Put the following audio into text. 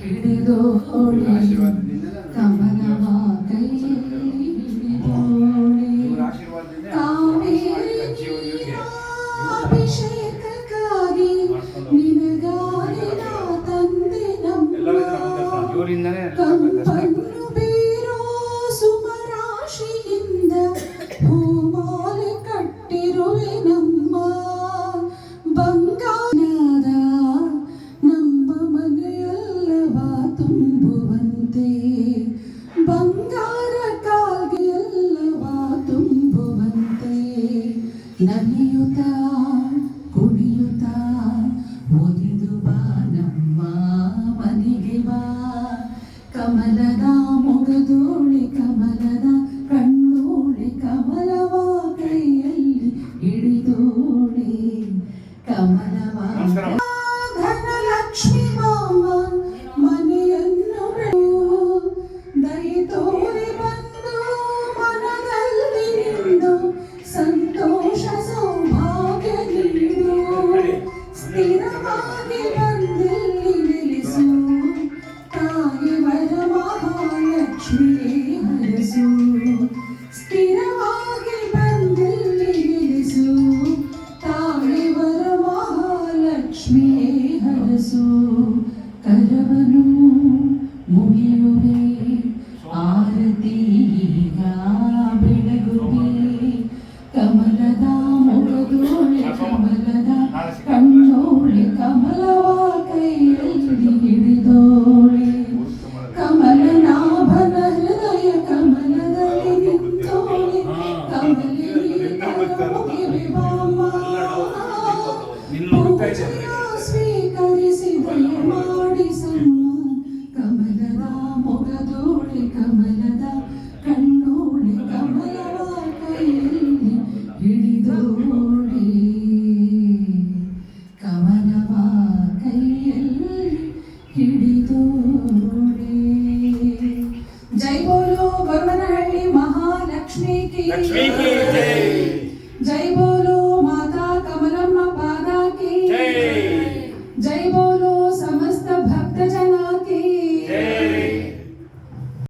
ಹಿಡಿದೋಳೆ ಕಮಲವ ಕೈಯಲ್ಲಿ ಹಿಡಿದೋಳೆ ಕಾವೇರಿ ಅಭಿಷೇಕಕ್ಕಾಗಿ ನಿನಗಾಗಿ ನಾ ತಂದೆ ನಮ್ಮ ಕಂಪನ್ನು ಬೀರೋ ಸುಮರಾಶಿಯಿಂದ ಹೂಮಾಲೆ ಕಟ್ಟಿರುವೆ ನಮ್ಮ ಬಂಗಾರದ ನಮ್ಮ ಮನೆಯಲ್ಲವ ತುಂಬುವಂತೆ ಬಂಗಾರ ಕಾಲ್ಗೆ ಎಲ್ಲವ ತುಂಬುವಂತೆ ನಲಿಯುತ್ತ ಕುಣಿಯುತ್ತ ಒಲಿದು ಬಾ ನಮ್ಮ ಮನೆಗೆ ಬಾ ಕಮಲದ ಮುಗದೋಳೆ ಕಮಲದ ಕಣ್ಣೋಳೆ ಕಮಲವ ಕೈಯಲ್ಲಿ ಹಿಡಿದೋಳೆ ಕಮಲವ ಧನಲಕ್ಷ್ಮಿ ಮಾಮ ಮನೆಯನ್ನು ದಯೆ ತೋರಿ ಬಂದು ಮನದಲ್ಲಿ ನಿಂದು ಸಂತೋಷ ಸೌಭಾಗ್ಯ ನೀಡು ಸ್ಥಿರವಾಗಿ ಬಂದಲ್ಲಿ ನೆಲೆಸು ತಾಯಿ ವರ ಮಹಾಲಕ್ಷ್ಮಿಯೇ ಹರಸು ಸ್ಥಿರವಾಗಿ ಬಂದಲ್ಲಿ ನೆಲೆಸು ತಾಯಿ ವರ ಮಹಾಲಕ್ಷ್ಮಿಯೇ ಹರಸು ಕರವನು